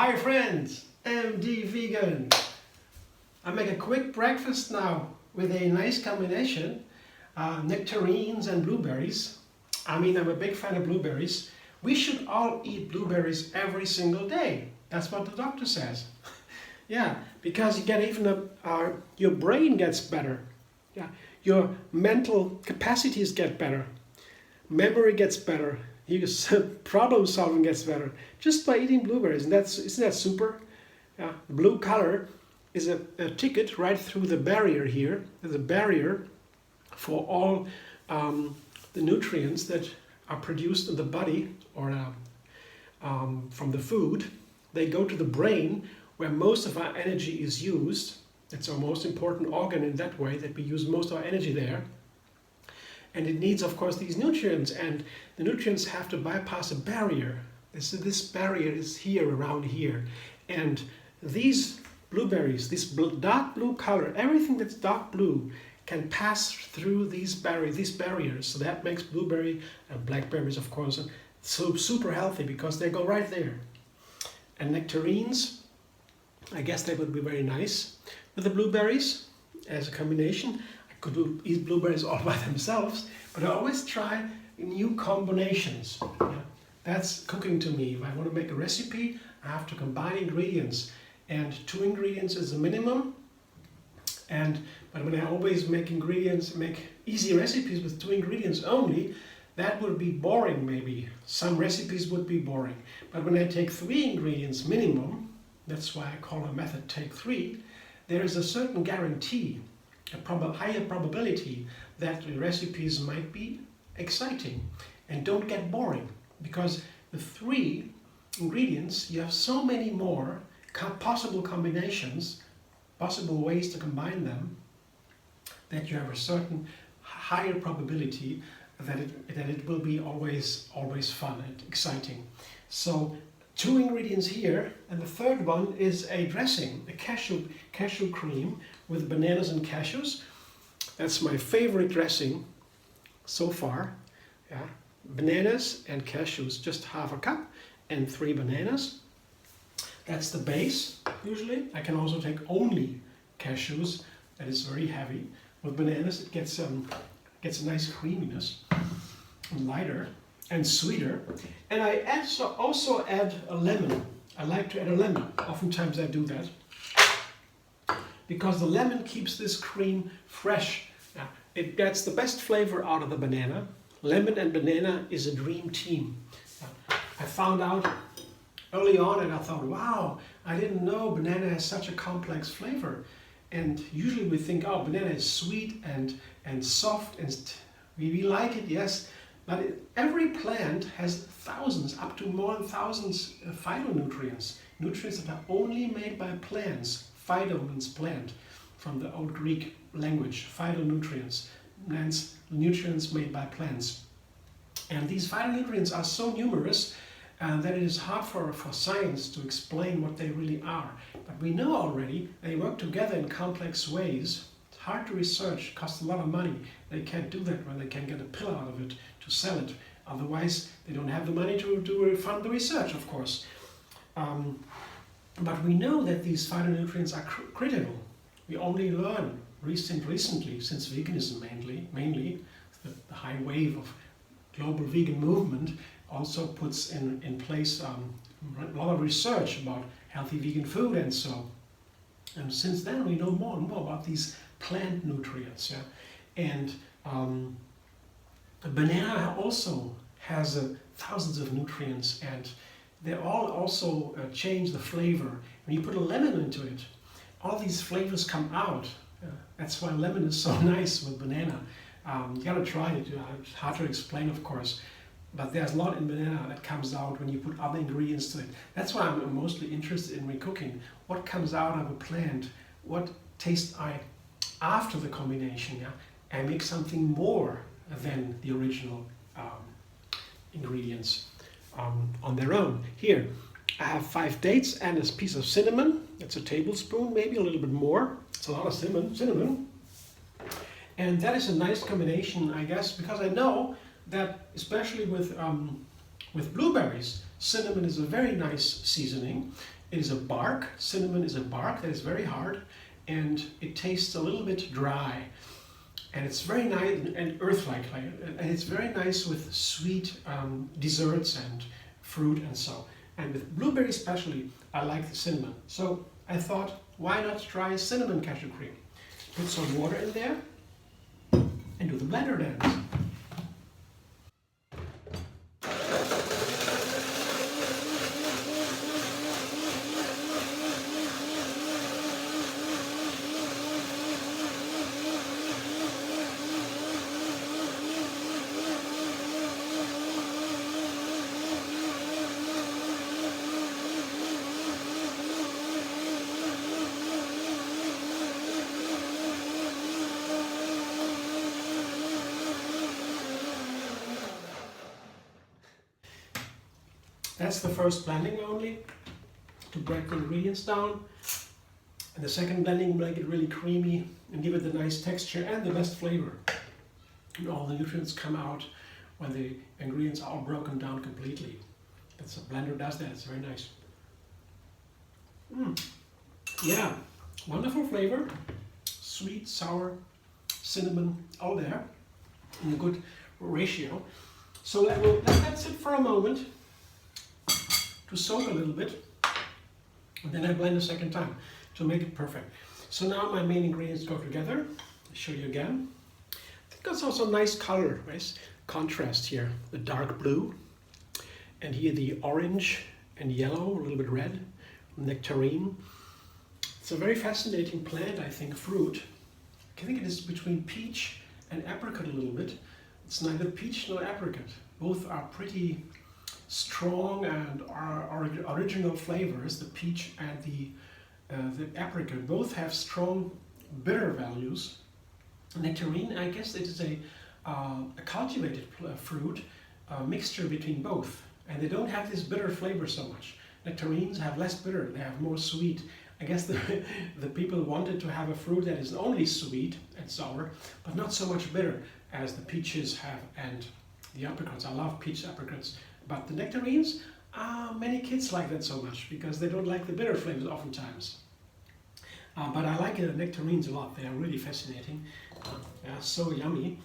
Hi friends, MD Vegan. I make a quick breakfast now with a nice combination, nectarines and blueberries. I'm a big fan of blueberries. We should all eat blueberries every single day. That's what the doctor says. Yeah, because you get even your brain gets better. Yeah, your mental capacities get better. Memory gets better. Your problem solving gets better just by eating blueberries. And isn't that super? Yeah, the blue color is a ticket right through the barrier here. There's a barrier for all the nutrients that are produced in the body or from the food. They go to the brain where most of our energy is used. It's our most important organ in that way, that we use most of our energy there. And it needs, of course, these nutrients, and the nutrients have to bypass a barrier. This barrier is here, around here. And these blueberries, this dark blue color, everything that's dark blue can pass through these barriers. So that makes blueberry and blackberries, of course, so super healthy because they go right there. And nectarines, I guess they would be very nice with the blueberries as a combination. Could eat blueberries all by themselves, but I always try new combinations. Yeah, that's cooking to me. If I want to make a recipe, I have to combine ingredients, and 2 ingredients is the minimum. But when I always make easy recipes with 2 ingredients only, that would be boring maybe. Some recipes would be boring. But when I take 3 ingredients minimum, that's why I call a method take 3, there is a certain guarantee, a higher probability that the recipes might be exciting and don't get boring, because with 3 ingredients you have so many more possible combinations, possible ways to combine them, that you have a certain higher probability that it will be always fun and exciting. So 2 ingredients here, and the third one is a dressing, a cashew cream with bananas and cashews. That's my favorite dressing so far. Yeah, bananas and cashews, just half a cup and 3 bananas. That's the base usually. I can also take only cashews. That is very heavy. With bananas it gets a nice creaminess, and lighter and sweeter. And I also add a lemon. I like to add a lemon. Oftentimes I do that, because the lemon keeps this cream fresh. Yeah, it gets the best flavor out of the banana. Lemon and banana is a dream team. I found out early on and I thought, wow, I didn't know banana has such a complex flavor. And usually we think, oh, banana is sweet and soft, and we like it, yes. But every plant has thousands, up to more than thousands phytonutrients. Nutrients that are only made by plants. Phyto means plant, from the old Greek language. Phytonutrients, nutrients made by plants. And these phytonutrients are so numerous that it is hard for science to explain what they really are. But we know already they work together in complex ways. It's hard to research, costs a lot of money. They can't do that when they can get a pill out of it to sell it. Otherwise, they don't have the money to fund the research, of course. But we know that these phytonutrients are critical. We only learn recently, since veganism mainly the high wave of global vegan movement also puts in place a lot of research about healthy vegan food and so. And since then we know more and more about these plant nutrients. Yeah? And the banana also has thousands of nutrients, and they all also change the flavor. When you put a lemon into it, all these flavors come out. That's why lemon is so nice with banana. You gotta try it. It's hard to explain, of course, but there's a lot in banana that comes out when you put other ingredients to it. That's why I'm mostly interested in cooking. What comes out of a plant? What taste after the combination? Yeah, I make something more than the original ingredients on their own. Here, I have 5 dates and a piece of cinnamon. It's a tablespoon, maybe a little bit more. It's a lot of cinnamon. And that is a nice combination, I guess, because I know that especially with blueberries, cinnamon is a very nice seasoning. It is a bark. Cinnamon is a bark that is very hard, and it tastes a little bit dry. And it's very nice and earth-like, and it's very nice with sweet desserts and fruit and so. And with blueberry especially, I like the cinnamon. So I thought, why not try cinnamon cashew cream? Put some water in there and do the blender dance. That's the first blending only, to break the ingredients down. And the second blending will make it really creamy and give it the nice texture and the best flavor. And all the nutrients come out when the ingredients are all broken down completely. That's a blender does that, it's very nice. Yeah, wonderful flavor. Sweet, sour, cinnamon, all there in a good ratio. So let that sit for a moment to soak a little bit, and then I blend a second time to make it perfect. So now my main ingredients go together. I'll show you again. I think that's also a nice color, nice contrast here. The dark blue, and here the orange and yellow, a little bit red, nectarine. It's a very fascinating plant, I think, fruit. I think it is between peach and apricot a little bit. It's neither peach nor apricot. Both are pretty strong and are original flavors. The peach and the apricot both have strong bitter values. Nectarine, I guess it is a cultivated fruit, a mixture between both, and they don't have this bitter flavor so much. Nectarines have less bitter, they have more sweet. I guess the people wanted to have a fruit that is only sweet and sour, but not so much bitter as the peaches have and the apricots. I love peach apricots. But the nectarines, many kids like that so much because they don't like the bitter flavors oftentimes. But I like nectarines a lot. They are really fascinating. They are so yummy.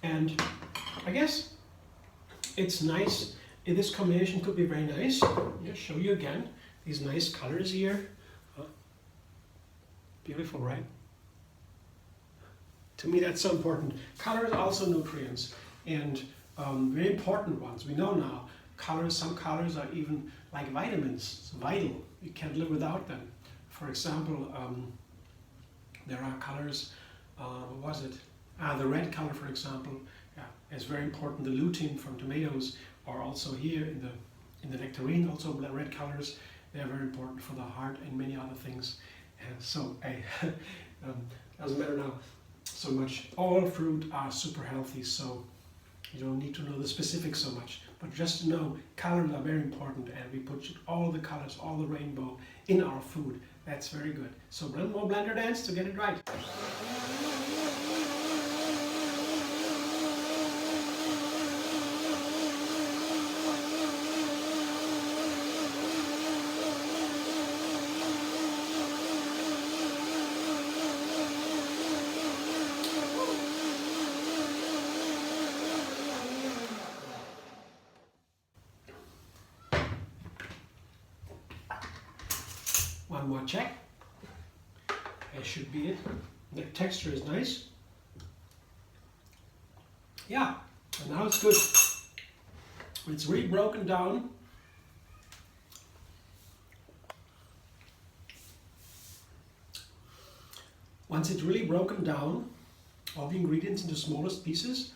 And I guess it's nice. This combination could be very nice. I'll show you again. These nice colors here. Beautiful, right? To me, that's so important. Colors are also nutrients, and very important ones. We know now. Colors, some colors are even like vitamins. It's vital. You can't live without them. For example, there are colors, what was it? The red color, for example, is very important. The lutein from tomatoes, or also here in the nectarine, also red colors. They are very important for the heart and many other things. So doesn't matter now so much. All fruit are super healthy, so you don't need to know the specifics so much, but just know colors are very important, and we put all the colors, all the rainbow in our food. That's very good. So one more blender dance to get it right. One more check. That should be it. The texture is nice. Yeah, and now it's good. When it's really broken down, once it's really broken down, all the ingredients into smallest pieces,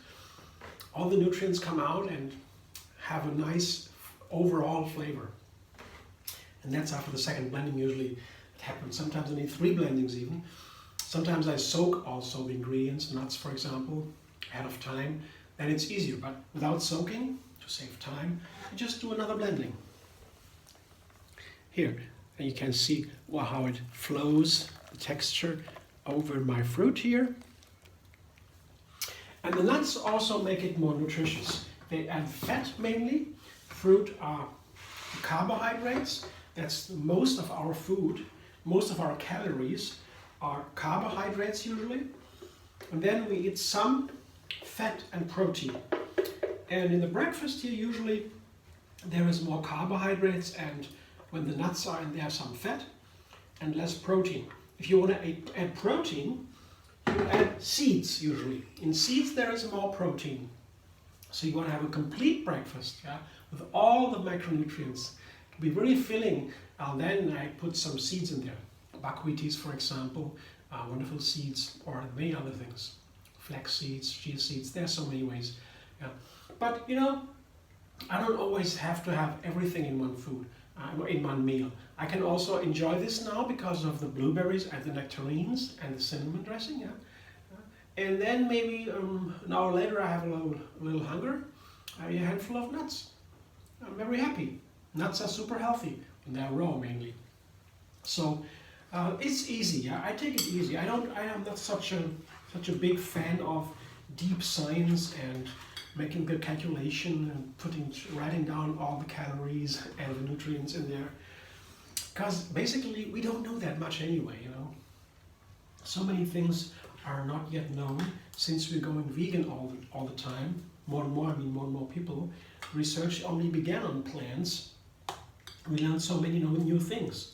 all the nutrients come out and have a nice overall flavor. And that's after the second blending usually it happens. Sometimes I need 3 blendings even. Sometimes I soak also the ingredients, nuts for example, ahead of time. Then it's easier, but without soaking, to save time, you just do another blending. Here, and you can see how it flows, the texture over my fruit here. And the nuts also make it more nutritious. They add fat mainly. Fruit are carbohydrates. That's most of our food, most of our calories are carbohydrates usually. And then we eat some fat and protein. And in the breakfast here usually there is more carbohydrates, and when the nuts are in there, some fat and less protein. If you want to add protein, you add seeds usually. In seeds there is more protein. So you want to have a complete breakfast, yeah, with all the macronutrients. To be really filling, then I put some seeds in there. Buckwheaties, for example, wonderful seeds, or many other things. Flax seeds, chia seeds, there are so many ways. Yeah. But you know, I don't always have to have everything in one food, in one meal. I can also enjoy this now because of the blueberries and the nectarines and the cinnamon dressing. Yeah. And then maybe an hour later I have a little hunger. I eat a handful of nuts. I'm very happy. Nuts are super healthy, and they're raw mainly. So it's easy. Yeah? I take it easy. I am not such a big fan of deep science and making the calculation and writing down all the calories and the nutrients in there. Because basically we don't know that much anyway, you know. So many things are not yet known since we're going vegan all the time. More and more, more and more people. Research only began on plants. We learned so many new things.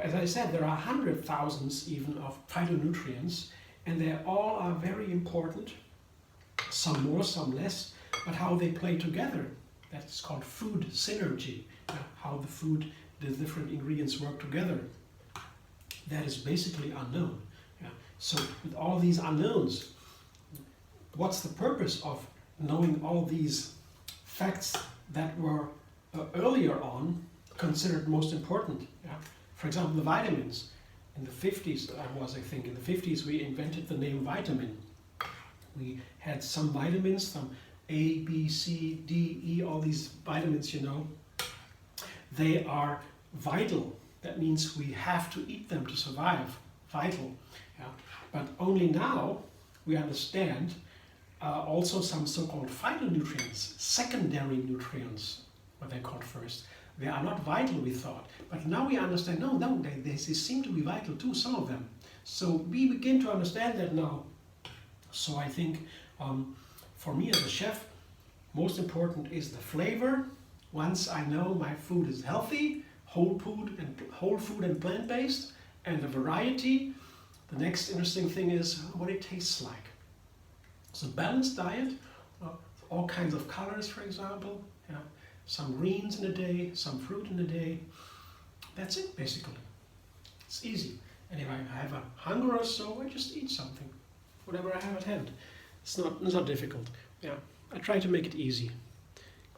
As I said, there are hundreds of thousands even of phytonutrients, and they all are very important. Some more, some less, but how they play together, that's called food synergy. How the different ingredients work together. That is basically unknown. Yeah. So with all these unknowns, what's the purpose of knowing all these facts that were earlier on considered most important? Yeah. For example, the vitamins. In the 50s, I think, in the 50s we invented the name vitamin. We had some vitamins, some A, B, C, D, E, all these vitamins, you know. They are vital. That means we have to eat them to survive. Vital. Yeah. But only now we understand also some so-called phytonutrients, secondary nutrients, what they're called first. They are not vital, we thought. But now we understand, no, they seem to be vital too, some of them. So we begin to understand that now. So I think for me as a chef, most important is the flavor. Once I know my food is healthy, whole food and plant-based, and the variety, the next interesting thing is what it tastes like. So balanced diet, all kinds of colors, for example, yeah. Some greens in a day, some fruit in a day. That's it, basically. It's easy. And if I have a hunger or so, I just eat something, whatever I have at hand. It's not difficult. Yeah, I try to make it easy.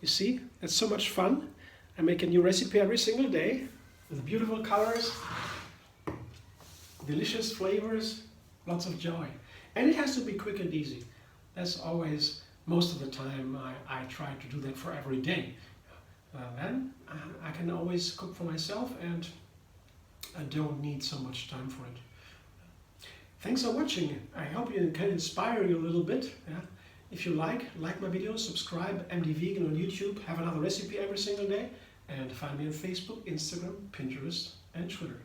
You see, that's so much fun. I make a new recipe every single day with beautiful colors, delicious flavors, lots of joy. And it has to be quick and easy. That's always, most of the time, I try to do that for every day. Then I can always cook for myself, and I don't need so much time for it. Thanks for watching. I hope it can inspire you a little bit. Yeah? If you like my videos, subscribe, MD Vegan on YouTube, have another recipe every single day, and find me on Facebook, Instagram, Pinterest, and Twitter.